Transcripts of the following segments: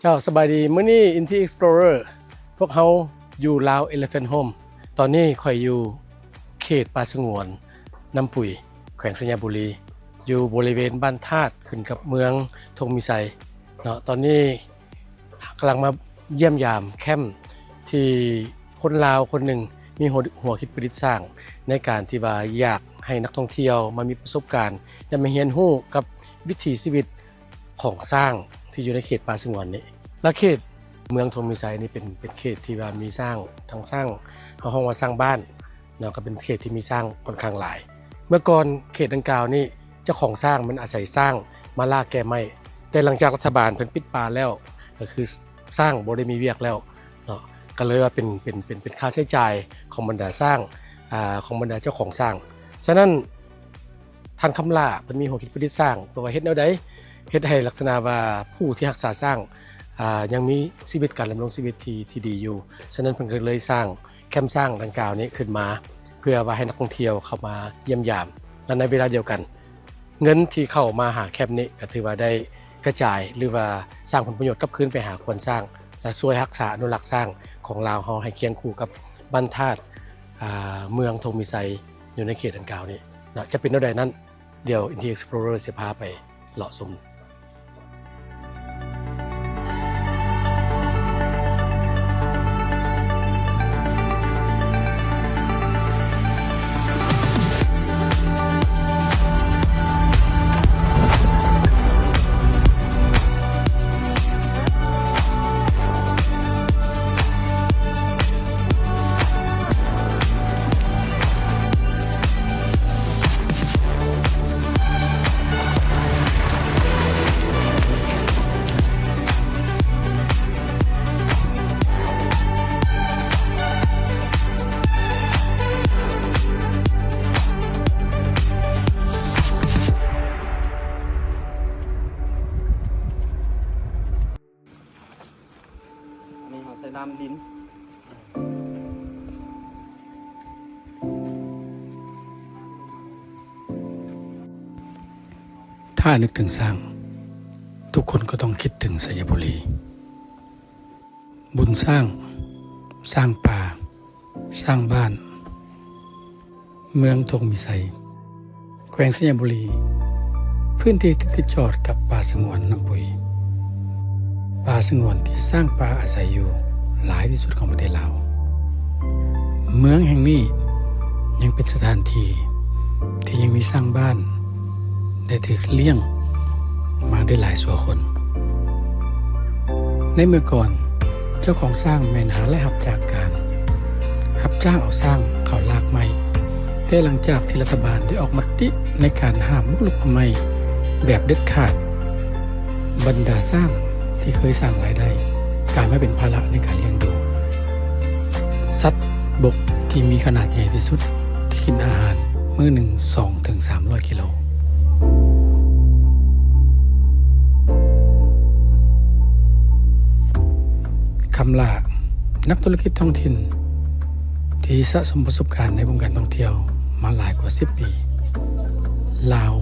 จ้าสบายดีมื้อนี้ Inti Explorer พวกเขาอยู่ลาว Elephant Home ตอนนี้ข่อยอยู่เขตป่าสงวนน้ำปุ๋ยแขวงสัญญาบุรีอยู่บริเวณบ้านธาตุขึ้นกับเมืองธงมีไซเนาะตอนนี้กำลังมาเยี่ยมยามแคมป์ที่คนลาวคนหนึ่งมีหัวคิดประดิษฐ์สร้างในการที่ว่าอยากให้นักท่องเที่ยวมามีประสบการณ์และมาเรียนรู้กับวิถีชีวิตของสร้างที่อยู่ในเขตป่าสงวนนี้และเขตเมืองธงมีไซนี่เป็นเขตที่ว่ามีสร้างทั้งสร้างเขาห้องว่าสร้างบ้านเนาะก็เป็นเขตที่มีสร้างค่อนข้างหลายเมื่อก่อนเขตดังกล่าวนี่เจ้าของสร้างมันอาศัยสร้างมาล่าแก้ไม้แต่หลังจากรัฐบาลเพิ่นปิดป่าแล้วก็คือสร้างบ่ได้มีเวียกแล้วเนาะก็เลยว่าเป็นค่าใช้จ่ายของบรรดาสร้างของบรรดาเจ้าของสร้างฉะนั้นท่านคำล่าเพิ่นมีหัวคิดประดิษฐ์สร้างเพราะว่าเฮ็ดแนวใดเฮ็ดให้ลักษณะว่าผู้ที่รักษาสร้างยังมีชีวิตการดำรงชีวิตที่ดีอยู่ฉะนั้นเพิ่นก็เลยสร้างแคมป์สร้างดังกล่าวนี้ขึ้นมาเพื่อว่าให้นักท่องเที่ยวเข้ามาเยี่ยมยามและในเวลาเดียวกันเงินที่เข้ามาหาแคมป์นี้ก็ถือว่าได้กระจายหรือว่าสร้างผลประโยชน์กลับคืนไปหาคนสร้างและช่วยรักษาอนุรักษ์สร้างของลาวเฮาให้เคียงคู่กับบ้านธาตุเมืองธงมีไซอยู่ในเขตดังกล่าวนี้นะจะเป็นแนวใดนั้นเดี๋ยว Inti Explorer จะพาไปเลาะชมใส่น้ำดินถ้านึกถึงสร้างทุกคนก็ต้องคิดถึงสัญญบุรีบุญสร้างป่าสร้างบ้านเมืองธงมีไซแขวงสัญญบุรีพื้นที่ติดจอดกับป่าสงวนน้ำปุ๋ยป่าสงวนที่สร้างป่าอาศัยอยู่หลายที่สุดของประเทศลาวเมืองแห่งนี้ยังเป็นสถานที่ที่ยังมีสร้างบ้านได้ถูกเลี้ยงมาได้หลายสัวคนในเมื่อก่อนเจ้าของสร้างแม่นหาและรับจากการรับจ้างเอาสร้างเขาลากไม้แต่หลังจากที่รัฐบาลได้ออกมติในการห้ามบุกรุกป่าไม้แบบเด็ดขาดบรรดาสร้างที่เคยสร้างรายได้กลายมาเป็นภาระในการเลี้ยงดูสัตว์บกที่มีขนาดใหญ่ที่สุดที่กินอาหารมื้อหนึ่ง 2-300 กิโลคำล่านักธุรกิจท้องถิ่นที่สะสมประสบการณ์ในวงการท่องเที่ยวมาหลายกว่า10 ปีลาว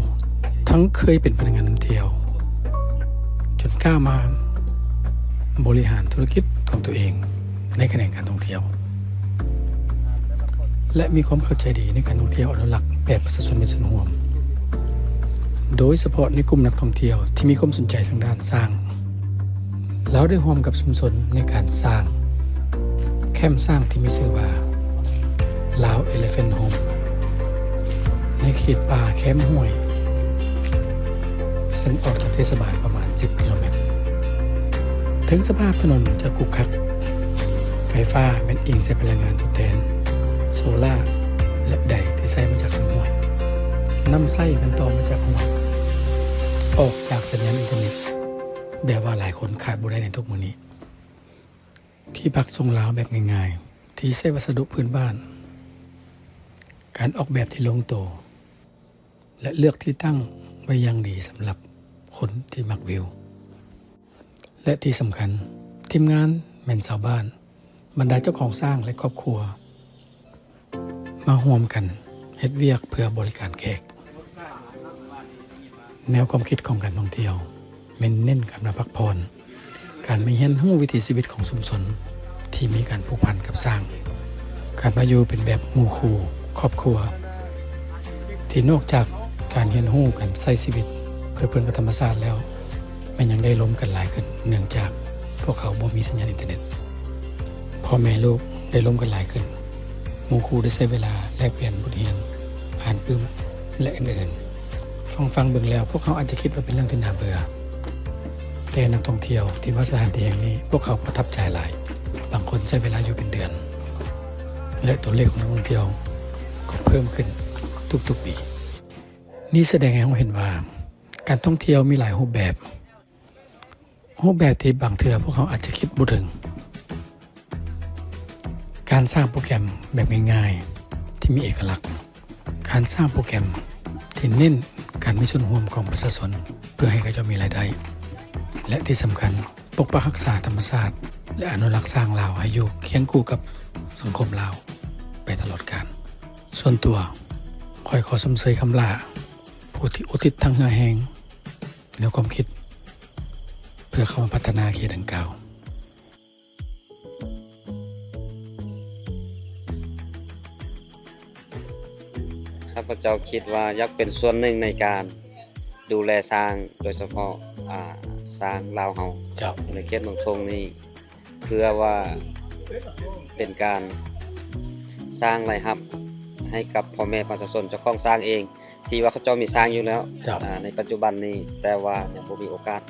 ทั้งเคยเป็นพนักงานท่องเที่ยวจนกล้ามาบริหารธุรกิจของตัวเองในแขนงการท่องเที่ยวและมีความเข้าใจดีในการท่องเที่ยวอนุรักษ์แบบประชาชนเป็นส่วนร่วมโดยเฉพาะในกลุ่มนักท่องเที่ยวที่มีความสนใจทางด้านสร้างแล้วได้ร่วมกับชุมชนในการสร้างแคมป์สร้างที่มีชื่อว่าลาว Elephant Home ในเขตป่าแคมป์ห้วยซึ่งออกจากเทศบาลประมาณ10 กิโลเมตรถึงสภาพถนนจะขรุขระไฟฟ้าแม่นอิงใช้พลังงานทดแทนโซล่าและใดที่ใช้มาจากลำห้วยน้ำไส้มันต่อมาจากห้วยออกจากสัญญาณอินเทอร์เน็ตแบบว่าหลายคนขาดบ่ได้ในทุกมื้อนี้ที่พักทรงลาวแบบง่ายๆที่ใช้วัสดุพื้นบ้านการออกแบบที่ลงตัวและเลือกที่ตั้งไว้อย่างดีสำหรับคนที่มักวิวและที่สำคัญทีมงานแม่นชาวบ้านบรรดาเจ้าของสร้างและครอบครัวมาร่วมกันเฮ็ดเวียกเพื่อบริการแขกแนวความคิดของการท่องเที่ยวเน้นการมาพักผ่อน การไม่เห็นรู้วิถีชีวิตของชุมชนที่มีการผูกพันกับสร้างการมาอยู่เป็นแบบหมู่คู่ครอบครัวที่นอกจากการเห็นรู้กันใช้ชีวิตเพื่อกับธรรมชาติแล้วมันยังได้ล้มกันหลายขึ้นเนื่องจากพวกเขาบ่มีสัญญาณอินเทอร์เน็ตพ่อแม่ลูกได้ล้มกันหลายขึ้นหมู่คู่ได้ใช้เวลาแลกเปลี่ยนบทเรียนอ่านปึ้มและอื่นๆฟังเบิ่งแล้วพวกเขาอาจจะคิดว่าเป็นเรื่องที่น่าเบื่อแต่นักท่องเที่ยวที่มาสถานที่แห่งนี้พวกเขาประทับใจหลายบางคนใช้เวลาอยู่เป็นเดือนและตัวเลขของนักท่องเที่ยวก็เพิ่มขึ้นทุกๆปีนี่แสดงให้เราเห็นว่าการท่องเที่ยวมีหลายรูปแบบที่บางเทื่อพวกเขาอาจจะคิดบ่ถึงการสร้างโปรแกรมแบบง่ายๆที่มีเอกลักษณ์การสร้างโปรแกรมที่เน้นการมีส่วนร่วมของประชาชนเพื่อให้เขาเจ้ามีรายได้และที่สำคัญปกปักรักษาธรรมชาติและอนุรักษ์สร้างลาวให้อยู่เคียงคู่กับสังคมลาวไปตลอดกาลส่วนตัวขอสมเสยคำลาผู้ที่อุทิศทั้งเหือแหงแนวความคิดเพื่อเข้ามาพัฒนาเขตดังกล่าวข้าพเจ้าคิดว่าอยากเป็นส่วนหนึ่งในการดูแลสร้างโดยเฉพาะสร้างลาวเฮาในเขตเมืองทงนี้เพื่อว่าเป็นการสร้างรายรับให้กับพ่อแม่ประชาชนเจ้าของสร้างเองที่ว่าเขาเจ้ามีสร้างอยู่แล้วในปัจจุบันนี้แต่ว่ายังบ่มีโอกาส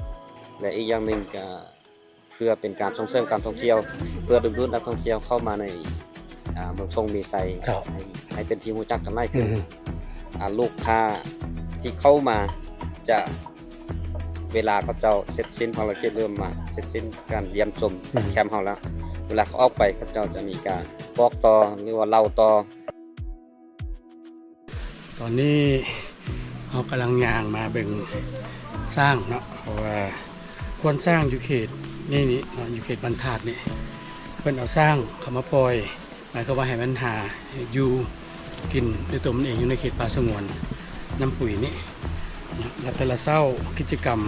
และอีกอย่างหนึ่งก็เพื่อเป็นการส่งเสริมการท่องเที่ยวเพื่อดึงดูดนักท่องเที่ยวเข้ามาในเมืองทงมีไซให้เป็นที่รู้จักกันมากขึ้นลูกค้าที่เข้ามาจะเวลาเขาเจ้าเสร็จสิ้นภารกิจเริ่มมาเสร็จสิ้นการเยี่ยมชมแคมป์เฮาแล้วเวลาเขาออกไปเขาเจ้าจะมีการบอกต่อหรือว่าเล่าต่อตอนนี้เรากำลังย่างมาเบิ่งสร้างเนาะเพราะว่าควรสร้างอยู่เขตนี่เนาะอยู่เขตบรรทัดนี่เพิ่นเอาสร้างเข้ามาปล่อยหมายความว่าให้มันหาอยู่กินด้วยตัวมันเองอยู่ในเขตป่าสงวนน้ำปุ๋ยนี่และแต่ละเช้ากิจกรรม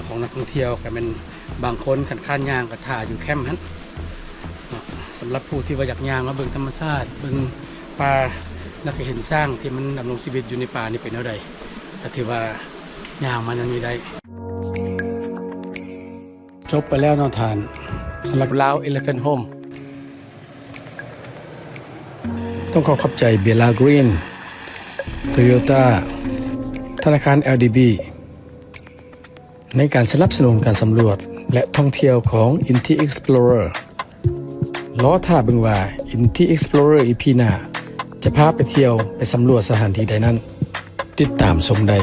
ของนักท่องเที่ยวก็เป็นบางคนขันข้านย่างก็ถ่าอยู่แคมป์นั้นสำหรับผู้ที่ว่าอยากย่างมาเบิ่งธรรมชาติเบิ่งป่าแล้วก็เห็นสร้างที่มันดำรงชีวิตอยู่ในป่านี่เป็นเท่าใดก็ถือว่าย่างมันมีได้จบไปแล้วเนาะทานสำหรับลาว Elephant Home ต้องขอขอบใจเบลล่ากรีนโตโยต้าธนาคาร LDB ในการสนับสนุนการสำรวจและท่องเที่ยวของ Inti Explorer ล้อท่าเบิ่งว่า Inti Explorer EP หน้าจะพาไปเที่ยวไปสำรวจสถานที่ใดนั้นติดตามชมได้